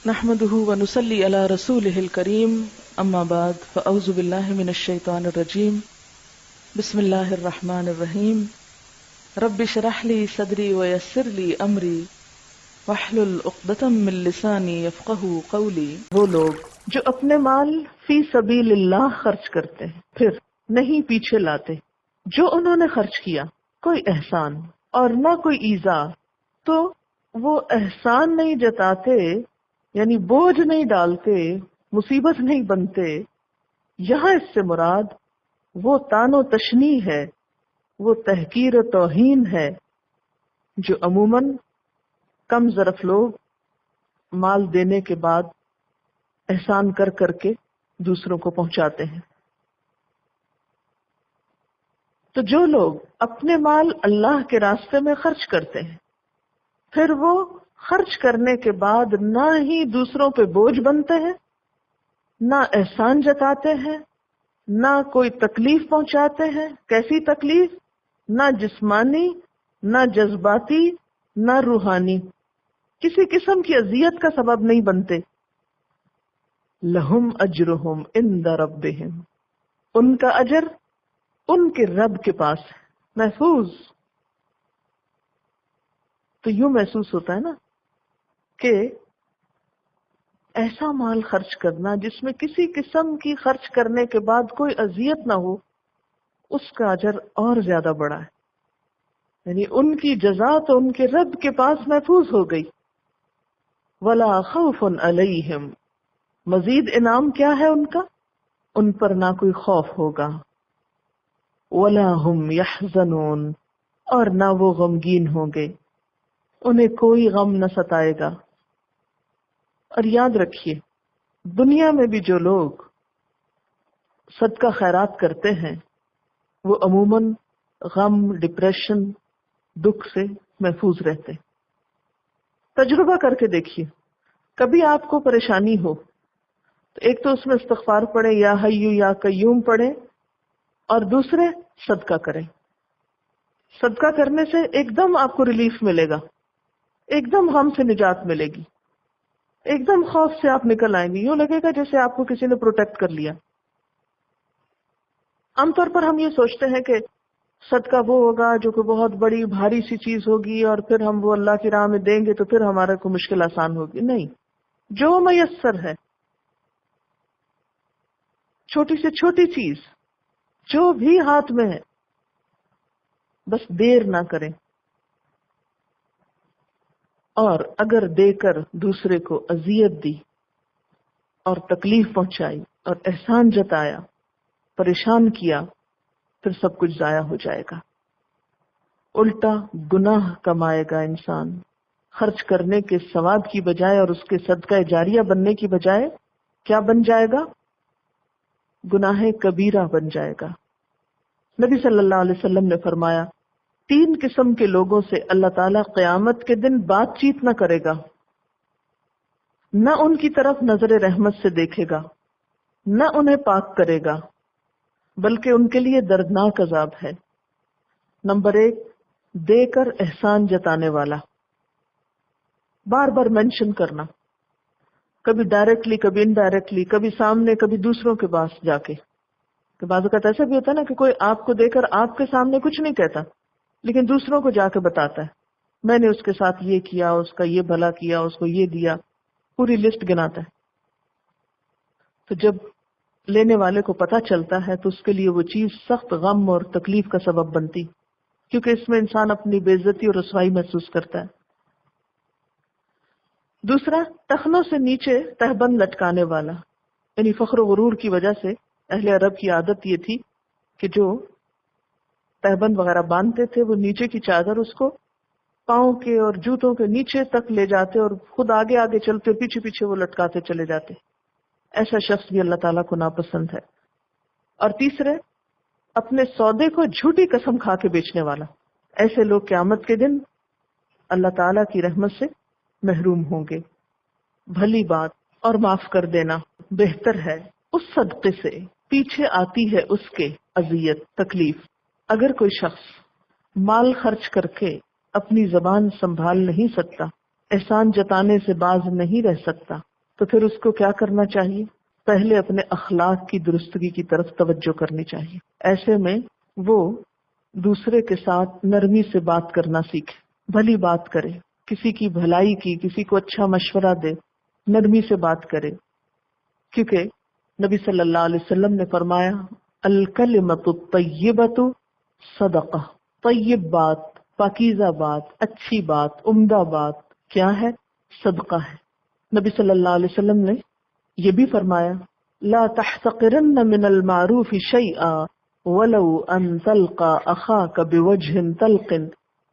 نحمده ونصلي على رسوله الكريم اما بعد فاعوذ بالله من الشيطان الرجيم بسم الله الرحمن الرحيم رب اشرح لي صدري ويسر لي امري واحلل عقدة من لساني يفقهوا قولي۔ وہ لوگ جو اپنے مال فی سبیل اللہ خرچ کرتے ہیں پھر نہیں پیچھے لاتے جو انہوں نے خرچ کیا، کوئی احسان اور نہ کوئی ایذا، تو وہ احسان نہیں جتاتے، یعنی بوجھ نہیں ڈالتے، مصیبت نہیں بنتے۔ یہاں اس سے مراد وہ طعن و تشنیع ہے، وہ تحقیر و توہین ہے جو عموماً کم ظرف لوگ مال دینے کے بعد احسان کر کر کے دوسروں کو پہنچاتے ہیں۔ تو جو لوگ اپنے مال اللہ کے راستے میں خرچ کرتے ہیں پھر وہ خرچ کرنے کے بعد نہ ہی دوسروں پہ بوجھ بنتے ہیں، نہ احسان جتاتے ہیں، نہ کوئی تکلیف پہنچاتے ہیں۔ کیسی تکلیف؟ نہ جسمانی، نہ جذباتی، نہ روحانی، کسی قسم کی اذیت کا سبب نہیں بنتے۔ لہم اجرہم عند ربہم، ان کا اجر ان کے رب کے پاس ہے، محفوظ۔ تو یوں محسوس ہوتا ہے نا کہ ایسا مال خرچ کرنا جس میں کسی قسم کی خرچ کرنے کے بعد کوئی اذیت نہ ہو، اس کا اجر اور زیادہ بڑا ہے، یعنی ان کی جزا تو ان کے رب کے پاس محفوظ ہو گئی۔ وَلَا خَوْفٌ عَلَيْهِمْ، مزید انعام کیا ہے ان کا؟ ان پر نہ کوئی خوف ہوگا۔ وَلَا هُمْ يَحْزَنُونَ، اور نہ وہ غمگین ہوں گے، انہیں کوئی غم نہ ستائے گا۔ اور یاد رکھیے، دنیا میں بھی جو لوگ صدقہ خیرات کرتے ہیں وہ عموماً غم، ڈپریشن، دکھ سے محفوظ رہتے ہیں۔ تجربہ کر کے دیکھیے، کبھی آپ کو پریشانی ہو تو ایک تو اس میں استغفار پڑھیں، یا حیو یا قیوم پڑھیں، اور دوسرے صدقہ کریں۔ صدقہ کرنے سے ایک دم آپ کو ریلیف ملے گا، ایک دم غم سے نجات ملے گی، ایک دم خوف سے آپ نکل آئیں گے، یوں لگے گا جیسے آپ کو کسی نے پروٹیکٹ کر لیا۔ عام طور پر ہم یہ سوچتے ہیں کہ صدقہ وہ ہوگا جو کوئی بہت بڑی بھاری سی چیز ہوگی اور پھر ہم وہ اللہ کی راہ میں دیں گے تو پھر ہمارا کوئی مشکل آسان ہوگی۔ نہیں، جو میسر ہے، چھوٹی سے چھوٹی چیز جو بھی ہاتھ میں ہے، بس دیر نہ کریں، اور اگر دے کر دوسرے کو اذیت دی اور تکلیف پہنچائی اور احسان جتایا، پریشان کیا، پھر سب کچھ ضائع ہو جائے گا، الٹا گناہ کمائے گا انسان۔ خرچ کرنے کے ثواب کی بجائے اور اس کے صدقہ جاریہ بننے کی بجائے کیا بن جائے گا؟ گناہ کبیرہ بن جائے گا۔ نبی صلی اللہ علیہ وسلم نے فرمایا، 3 قسم کے لوگوں سے اللہ تعالیٰ قیامت کے دن بات چیت نہ کرے گا، نہ ان کی طرف نظر رحمت سے دیکھے گا، نہ انہیں پاک کرے گا، بلکہ ان کے لیے دردناک عذاب ہے۔ نمبر 1، دے کر احسان جتانے والا، بار بار مینشن کرنا، کبھی ڈائریکٹلی، کبھی انڈائریکٹلی، کبھی سامنے، کبھی دوسروں کے پاس جا کے۔ کہ بعض اوقات ایسا بھی ہوتا ہے نا کہ کوئی آپ کو دے کر آپ کے سامنے کچھ نہیں کہتا لیکن دوسروں کو جا کے بتاتا ہے، میں نے اس کے ساتھ یہ کیا، اس کا یہ بھلا کیا، اس کو یہ دیا، پوری لسٹ گناتا ہے۔ تو جب لینے والے کو پتہ چلتا ہے تو اس کے لیے وہ چیز سخت غم اور تکلیف کا سبب بنتی، کیونکہ اس میں انسان اپنی بے عزتی اور رسوائی محسوس کرتا ہے۔ دوسرا، ٹخنوں سے نیچے تہبند لٹکانے والا، یعنی فخر و غرور کی وجہ سے اہل عرب کی عادت یہ تھی کہ جو تہبند وغیرہ باندھتے تھے وہ نیچے کی چادر اس کو پاؤں کے اور جوتوں کے نیچے تک لے جاتے اور خود آگے آگے چلتے، پیچھے پیچھے وہ لٹکاتے چلے جاتے۔ ایسا شخص بھی اللہ تعالیٰ کو ناپسند ہے۔ اور تیسرے، اپنے سودے کو جھوٹی قسم کھا کے بیچنے والا، ایسے لوگ قیامت کے دن اللہ تعالیٰ کی رحمت سے محروم ہوں گے۔ بھلی بات اور معاف کر دینا بہتر ہے اس صدقے سے پیچھے آتی ہے اس کے اذیت، تکلیف۔ اگر کوئی شخص مال خرچ کر کے اپنی زبان سنبھال نہیں سکتا، احسان جتانے سے باز نہیں رہ سکتا، تو پھر اس کو کیا کرنا چاہیے؟ پہلے اپنے اخلاق کی درستگی کی طرف توجہ کرنی چاہیے. ایسے میں وہ دوسرے کے ساتھ نرمی سے بات کرنا سیکھے، بھلی بات کرے، کسی کی بھلائی کی، کسی کو اچھا مشورہ دے، نرمی سے بات کرے. کیونکہ نبی صلی اللہ علیہ وسلم نے فرمایا الکلمۃ الطیبۃ صدقہ، طیب بات، پاکیزہ بات، اچھی بات، عمدہ بات کیا ہے؟ صدقہ ہے. نبی صلی اللہ علیہ وسلم نے یہ بھی فرمایا لا تحتقرن من المعروف شیئا ولو ان تلقى اخاك بوجه طلق،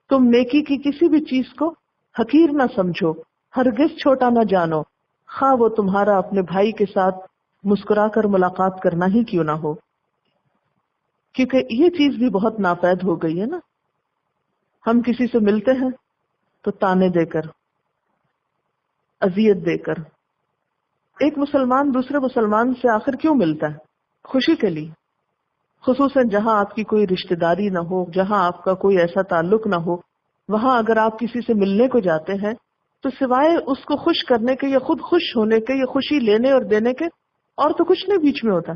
تم نیکی کی کسی بھی چیز کو حقیر نہ سمجھو، ہرگز چھوٹا نہ جانو، خواہ وہ تمہارا اپنے بھائی کے ساتھ مسکرا کر ملاقات کرنا ہی کیوں نہ ہو. کیونکہ یہ چیز بھی بہت ناپید ہو گئی ہے نا. ہم کسی سے ملتے ہیں تو تانے دے کر، اذیت دے کر. ایک مسلمان دوسرے مسلمان سے آخر کیوں ملتا ہے؟ خوشی کے لیے، خصوصاً جہاں آپ کی کوئی رشتہ داری نہ ہو، جہاں آپ کا کوئی ایسا تعلق نہ ہو. وہاں اگر آپ کسی سے ملنے کو جاتے ہیں تو سوائے اس کو خوش کرنے کے یا خود خوش ہونے کے یا خوشی لینے اور دینے کے اور تو کچھ نہیں بیچ میں ہوتا.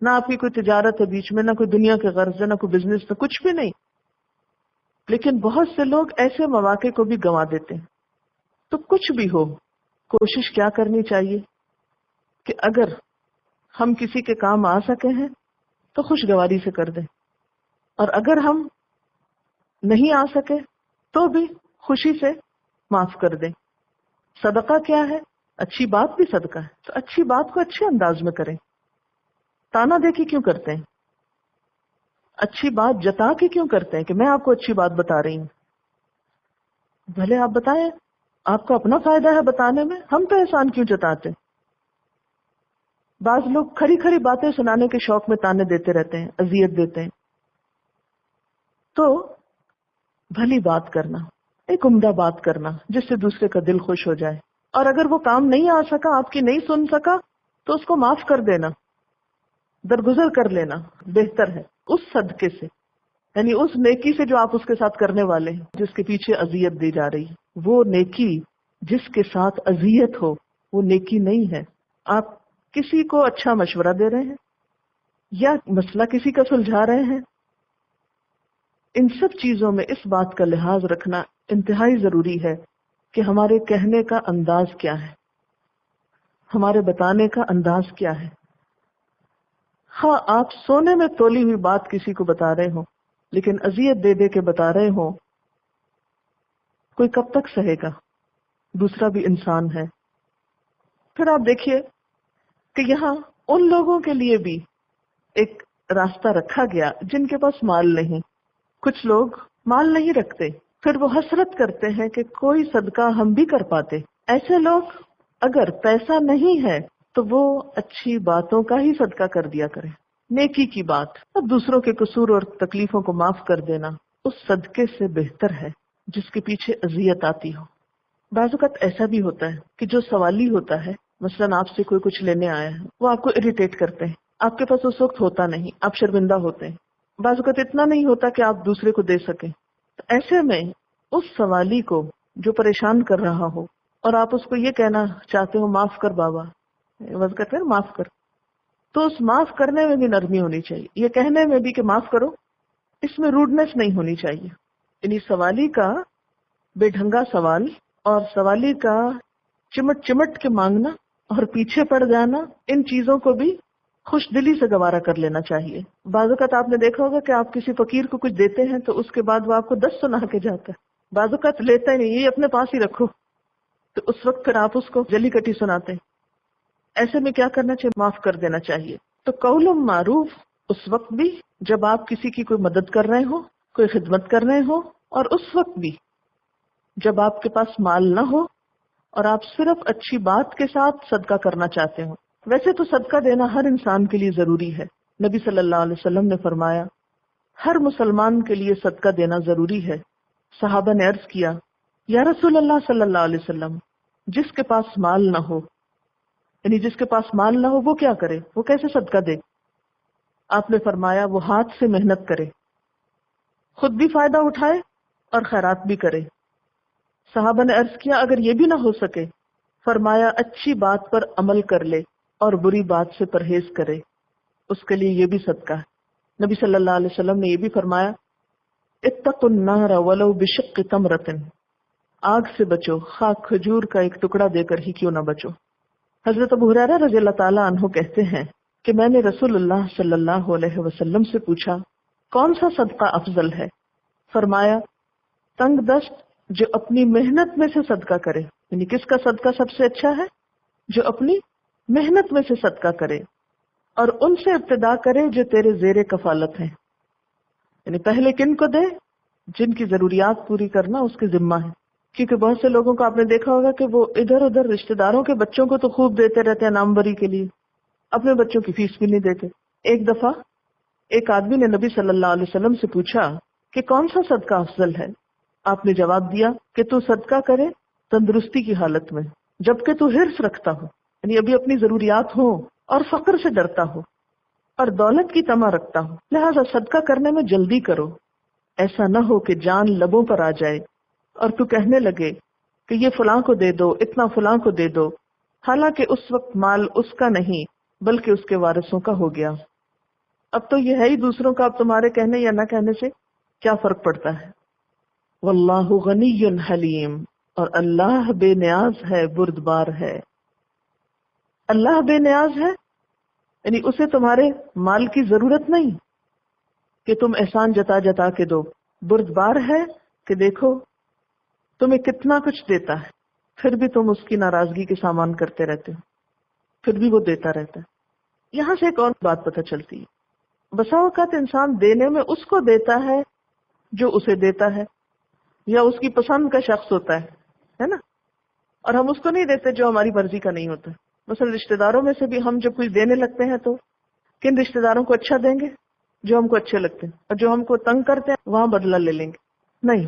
نہ آپ کی کوئی تجارت ہے بیچ میں، نہ کوئی دنیا کے غرض ہے، نہ کوئی بزنس ہے، کچھ بھی نہیں. لیکن بہت سے لوگ ایسے مواقع کو بھی گنوا دیتے ہیں. تو کچھ بھی ہو، کوشش کیا کرنی چاہیے کہ اگر ہم کسی کے کام آ سکے ہیں تو خوشگواری سے کر دیں، اور اگر ہم نہیں آ سکے تو بھی خوشی سے معاف کر دیں. صدقہ کیا ہے؟ اچھی بات بھی صدقہ ہے. تو اچھی بات کو اچھے انداز میں کریں. تانا دیکھی کیوں کرتے ہیں؟ اچھی بات جتا کے کیوں کرتے ہیں کہ میں آپ کو اچھی بات بتا رہی ہوں؟ بھلے آپ بتائیں، آپ کو اپنا فائدہ ہے بتانے میں، ہم تو احسان کیوں جتاتے؟ بعض لوگ کھری کھری باتیں سنانے کے شوق میں تانے دیتے رہتے ہیں، اذیت دیتے ہیں. تو بھلی بات کرنا، ایک عمدہ بات کرنا جس سے دوسرے کا دل خوش ہو جائے. اور اگر وہ کام نہیں آ سکا، آپ کی نہیں سن سکا، تو اس کو معاف کر دینا، درگزر کر لینا بہتر ہے اس صدقے سے، یعنی اس نیکی سے جو آپ اس کے ساتھ کرنے والے ہیں، جس کے پیچھے اذیت دی جا رہی. وہ نیکی جس کے ساتھ اذیت ہو وہ نیکی نہیں ہے. آپ کسی کو اچھا مشورہ دے رہے ہیں یا مسئلہ کسی کا سلجھا رہے ہیں، ان سب چیزوں میں اس بات کا لحاظ رکھنا انتہائی ضروری ہے کہ ہمارے کہنے کا انداز کیا ہے، ہمارے بتانے کا انداز کیا ہے. ہاں، آپ سونے میں تولی ہوئی بات کسی کو بتا رہے ہوں، لیکن اذیت دے دے کے بتا رہے ہوں، کوئی کب تک سہے گا؟ دوسرا بھی انسان ہے. پھر آپ دیکھیے کہ یہاں ان لوگوں کے لیے بھی ایک راستہ رکھا گیا جن کے پاس مال نہیں. کچھ لوگ مال نہیں رکھتے، پھر وہ حسرت کرتے ہیں کہ کوئی صدقہ ہم بھی کر پاتے. ایسے لوگ اگر پیسہ نہیں ہے تو وہ اچھی باتوں کا ہی صدقہ کر دیا کریں، نیکی کی بات، اور دوسروں کے قصور اور تکلیفوں کو معاف کر دینا اس صدقے سے بہتر ہے جس کے پیچھے اذیت آتی ہو. بعض اوقات ایسا بھی ہوتا ہے کہ جو سوالی ہوتا ہے، مثلاً آپ سے کوئی کچھ لینے آیا ہے، وہ آپ کو اریٹیٹ کرتے ہیں، آپ کے پاس اس وقت ہوتا نہیں، آپ شرمندہ ہوتے ہیں. بعض اوقات اتنا نہیں ہوتا کہ آپ دوسرے کو دے سکیں. تو ایسے میں اس سوالی کو جو پریشان کر رہا ہو اور آپ اس کو یہ کہنا چاہتے ہو معاف کر بابا، وضع کرتے ہیں معاف کر، تو اس معاف کرنے میں بھی نرمی ہونی چاہیے. یہ کہنے میں بھی کہ معاف کرو، اس میں روڈنس نہیں ہونی چاہیے. یعنی سوالی کا بے ڈھنگا سوال اور سوالی کا چمٹ چمٹ کے مانگنا اور پیچھے پڑ جانا، ان چیزوں کو بھی خوش دلی سے گوارا کر لینا چاہیے. بعض اوقات آپ نے دیکھا ہوگا کہ آپ کسی فقیر کو کچھ دیتے ہیں تو اس کے بعد وہ آپ کو 10 سنا کے جاتا ہے. بعض اوقات لیتا ہی نہیں، یہ اپنے پاس ہی رکھو، تو اس وقت پھر آپ اس کو جلی کٹی سناتے ہیں. ایسے میں کیا کرنا چاہیے؟ معاف کر دینا چاہیے. تو قول معروف اس وقت بھی جب آپ کسی کی کوئی مدد کر رہے ہو، کوئی خدمت کر رہے ہو، اور اس وقت بھی جب آپ کے پاس مال نہ ہو اور آپ صرف اچھی بات کے ساتھ صدقہ کرنا چاہتے ہو. ویسے تو صدقہ دینا ہر انسان کے لیے ضروری ہے. نبی صلی اللہ علیہ وسلم نے فرمایا ہر مسلمان کے لیے صدقہ دینا ضروری ہے. صحابہ نے عرض کیا یا رسول اللہ صلی اللہ علیہ وسلم، جس کے پاس مال نہ ہو، یعنی جس کے پاس مال نہ ہو وہ کیا کرے، وہ کیسے صدقہ دے؟ آپ نے فرمایا وہ ہاتھ سے محنت کرے، خود بھی فائدہ اٹھائے اور خیرات بھی کرے. صحابہ نے عرض کیا اگر یہ بھی نہ ہو سکے فرمایا اچھی بات پر عمل کر لے اور بری بات سے پرہیز کرے، اس کے لیے یہ بھی صدقہ ہے۔ نبی صلی اللہ علیہ وسلم نے یہ بھی فرمایا اتقوا النار ولو بشق تمرۃ، آگ سے بچو خواہ کھجور کا ایک ٹکڑا دے کر ہی کیوں نہ بچو۔ حضرت ابو ہریرہ رضی اللہ تعالیٰ عنہ کہتے ہیں کہ میں نے رسول اللہ صلی اللہ علیہ وسلم سے پوچھا کون سا صدقہ افضل ہے؟ فرمایا تنگ دست جو اپنی محنت میں سے صدقہ کرے، یعنی کس کا صدقہ سب سے اچھا ہے؟ جو اپنی محنت میں سے صدقہ کرے، اور ان سے ابتدا کرے جو تیرے زیر کفالت ہیں، یعنی پہلے کن کو دے؟ جن کی ضروریات پوری کرنا اس کے ذمہ ہے۔ کیونکہ بہت سے لوگوں کو آپ نے دیکھا ہوگا کہ وہ ادھر ادھر رشتہ داروں کے بچوں کو تو خوب دیتے رہتے ہیں نام بری کے لیے، اپنے بچوں کی فیس بھی نہیں دیتے۔ ایک دفعہ ایک آدمی نے نبی صلی اللہ علیہ وسلم سے پوچھا کہ کون سا صدقہ افضل ہے؟ آپ نے جواب دیا کہ تو صدقہ کرے تندرستی کی حالت میں، جبکہ تو حرص رکھتا ہو، یعنی ابھی اپنی ضروریات ہو اور فقر سے ڈرتا ہو اور دولت کی طمع رکھتا ہو، لہذا صدقہ کرنے میں جلدی کرو، ایسا نہ ہو کہ جان لبوں پر آ جائے اور تو کہنے لگے کہ یہ فلاں کو دے دو، اتنا فلاں کو دے دو، حالانکہ اس وقت مال اس کا نہیں بلکہ اس کے وارثوں کا ہو گیا۔ اب تو یہ ہے ہی دوسروں کا، اب تمہارے کہنے یا نہ کہنے سے کیا فرق پڑتا ہے۔ واللہ غنی حلیم، اور اللہ بے نیاز ہے، بردبار ہے۔ اللہ بے نیاز ہے یعنی اسے تمہارے مال کی ضرورت نہیں کہ تم احسان جتا جتا کے دو، بردبار ہے کہ دیکھو تمہیں کتنا کچھ دیتا ہے، پھر بھی تم اس کی ناراضگی کے سامان کرتے رہتے ہو، پھر بھی وہ دیتا رہتا ہے۔ یہاں سے ایک اور بات پتہ چلتی ہے، بسا اوقات انسان دینے میں اس کو دیتا ہے جو اسے دیتا ہے یا اس کی پسند کا شخص ہوتا ہے نا، اور ہم اس کو نہیں دیتے جو ہماری مرضی کا نہیں ہوتا۔ مثلا رشتہ داروں میں سے بھی ہم جب کچھ دینے لگتے ہیں تو کن رشتہ داروں کو اچھا دیں گے؟ جو ہم کو اچھے لگتے ہیں، اور جو ہم کو تنگ کرتے ہیں وہاں بدلہ لے لیں گے؟ نہیں،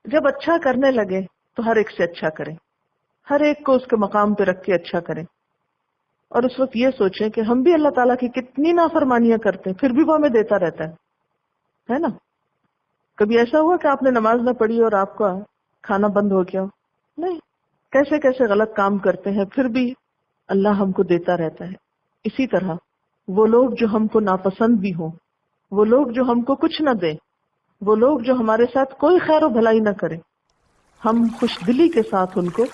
جب اچھا کرنے لگے تو ہر ایک سے اچھا کریں، ہر ایک کو اس کے مقام پہ رکھ کے اچھا کریں، اور اس وقت یہ سوچیں کہ ہم بھی اللہ تعالیٰ کی کتنی نافرمانیاں کرتے ہیں، پھر بھی وہ ہمیں دیتا رہتا ہے نا۔ کبھی ایسا ہوا کہ آپ نے نماز نہ پڑھی اور آپ کا کھانا بند ہو گیا ہو؟ نہیں، کیسے کیسے غلط کام کرتے ہیں پھر بھی اللہ ہم کو دیتا رہتا ہے۔ اسی طرح وہ لوگ جو ہم کو ناپسند بھی ہوں، وہ لوگ جو ہم کو کچھ نہ دیں، وہ لوگ جو ہمارے ساتھ کوئی خیر و بھلائی نہ کریں، ہم خوش دلی کے ساتھ ان کو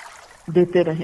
دیتے رہیں۔